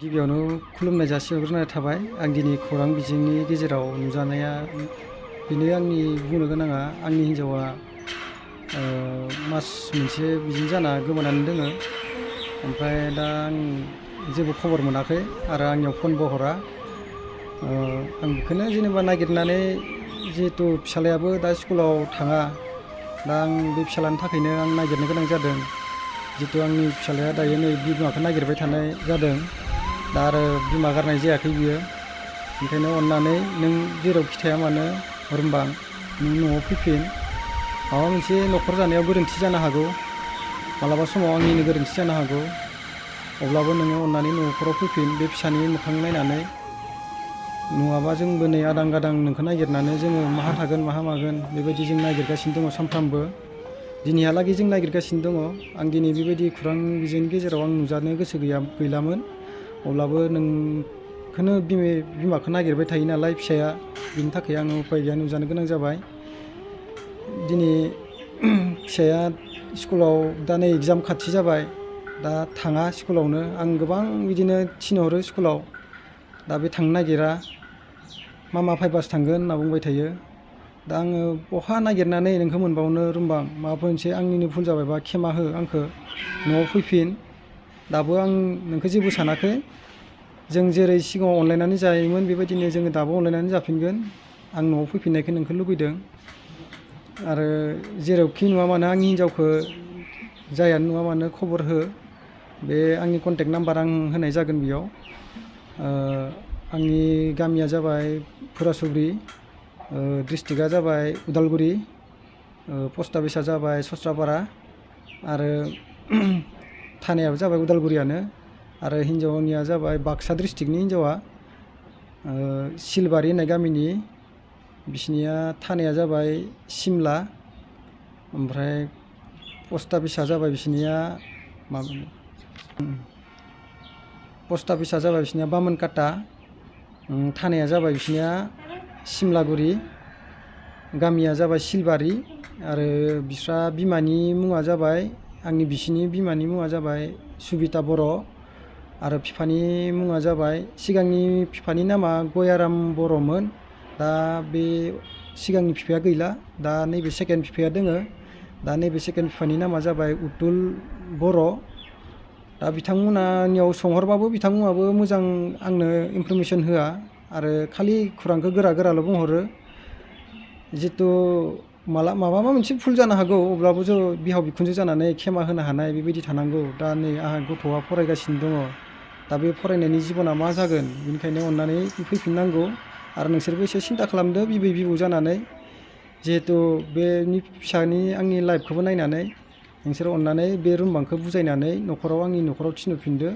गिबियावनो खुलुमनाय जासिहरग्रोनाय थाबाय। आं दिनै खौरां बिजोंनि गेजेराव नुजानाया बेनो आंनि बुंनो गोनाङा। आंनि हिन्जावा मास मोनसे बिदिनो जाना गोमानानै दोङो। ओमफ्राय दा आं जेबो खबर मोनाखै आरो आंनियाव फनबो हरा। आं बेखौनो जेनेबा नागिरनानै, जिहेथु फिसालायाबो दा स्कुलाव थाङा, दा आं बे फिसालानि थाखायनो आं नागिरनो गोनां जादों। जिहेतु आंनि फिसालाया दायो नै बिमाखौ नागिरबाय थानाय जादों। दा आरो बिमा गारनाय जायाखै बियो। ओंखायनो अननानै नों जेरावखि थाया मानो रुमबां, नों न'आव फैफिन। माबा मोनसे न'खर जानायाव गोरोन्थि जानो हागौ, मालाबा समाव आंनिनो गोरोन्थि जानो हागौ। अब्लाबो नोङो अननानै न'खराव फैफिन, बे फिसानि मोखां नायनानै। नङाबा जोंबो नै आदां गादां नोंखौ नागिरनानै जोङो माहा थागोन माहा मागोन बेबायदि जों नागिरगासिनो दङ सानफ्रामबो। दिनैहालागै जों नागिरगासिनो दङ। आं दिनै बेबायदि खौरां बिजोंनि गेजेराव आं नुजानो गोसो गैलामोन। अब्लाबो नोंखौनो बिमाखौ नागिरबाय थायो नालाय फिसाया, बिनि थाखाय आङो उफाय गैया नुजानो गोनां जाबाय। दिनै फिसाया स्कुलाव दा नै एग्जाम खाथि जाबाय, दा थाङा स्कुलावनो। आं गोबां बिदिनो थिनहरो स्कुलाव, दा बे थांनो नागिरा। मामा फैबासो थांगोन होनना बुंबाय थायो। दा आङो बहा नागिरनानै नोंखौ मोनबावनो रुमबां, माबाफोर मोनसे आंनिनो भुल जाबायबा खेमा हो आंखौ, न'आव फैफिन। दाबो आं नोंखौ जेबो सानाखै। जों जेरै सिगाङाव अनलायनानै जायोमोन बेबायदिनो जोङो दाबो अनलायनानै जाफिनगोन। आं न'आव फैफिननायखौ नोंखौ लुगैदों। आरो जेरावखि नुवा मानो आंनि हिन्जावखौ जायानो नुवा मानो खबर हो। बे आंनि कन्टेक्ट नाम्बार आं होनाय जागोन बेयाव। आंनि गामिया जाबाय फुरासुब्रि, डिस्ट्रिक्टआ जाबाय उदालगुरि, पस्ट अफिसआ जाबाय सस्रापारा, आरो थानायाबो जाबाय उदालगुरियानो। आरो हिन्जावनिया जाबाय बाक्सा डिस्ट्रिक्टनि हिन्जावा, सिलबारि होननाय गामिनि। बिसोरनिया थानाया जाबाय सिमला। ओमफ्राय पस्ट अफिसआ जाबाय बिसोरनिया पस्ट अफिसआ जाबाय बिसोरनिया बामोनकाटा। थानाया जाबाय बिसोरनिया सिमलागुरि, गामिया जाबाय सिलबारि। आरो बिस्रा बिमानि मुङा जाबाय, आंनि बिसिनि बिमानि मुङा जाबाय सुबिता बर'। आरो बिफानि मुङा जाबाय, सिगांनि बिफानि नामा गयाराम बर'मोन। दा बे सिगांनि बिफाया गैला, दा नैबे सेकेन्ड बिफाया दोङो। दा नैबे सेकेन्ड बिफानि नामा जाबाय उथुल बर'। दा बिथांमोनानियाव सोंहरबाबो बिथांमोनाबो मोजां आंनो इनफरमेसन होआ, आरो खालि खौरांखौ गोरा गोराल' बुंहरो। जिहेथु माबा मोनसे भुल जानो हागौ, अब्लाबो जों बिहाव बिखुनजो जानानै खेमा होनो हानाय बेबायदि थानांगौ। दा नै आंहा गथ'आ फरायगासिनो दङ, दा बे फरायनायनि जिबना मा जागोन, बेनिखायनो अननानै फैफिननांगौ। आरो नोंसोरबो एसे सिन्था खालामदो बिबै बिबौ जानानै, जिहेथु बेनि फिसानि आंनि लाइफखौबो नायनानै नोंसोर अननानै बे रुमबांखौ बुजायनानै आंनि न'खराव थिनहरफिनदो।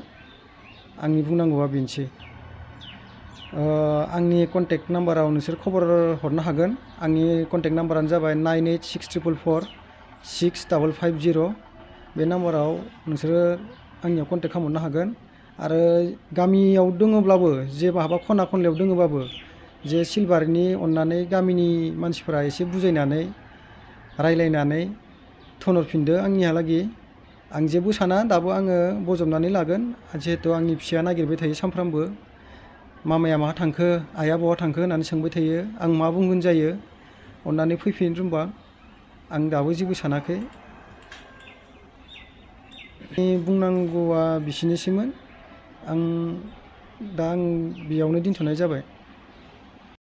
आंनि बुंनांगौआ बेनोसै। आंनि कन्टेक्ट नाम्बाराव नोंसोर खबर हरनो हागोन। आंनि कन्टेक्ट नाम्बारानो जाबाय 9864446550। बे नाम्बाराव नोंसोरो आंनियाव कन्टेक्ट खालामहरनो हागोन। आरो गामियाव दङब्लाबो, जे बहाबा खना खनलायाव दङबाबो, जे सिलबारिनि अननानै गामिनि मानसिफोरा एसे बुजायनानै रायलायनानै थोनहरफिनदो आंनिहालागि। आं जेबो साना, दाबो आङो बजबनानै लागोन। जिहेथु आंनि फिसाया नागिरबाय थायो सानफ्रामबो, मामाया माहा थांखो, आइया बहा थांखो होननानै सोंबाय थायो। आं मा बुंगोन जायो। अननानै फैफिन रुमबां, आं दाबो जेबो सानाखै। बुंनांगौआ बिसिनिसैमोन। आं बेयावनो दोनथ'नाय जाबाय।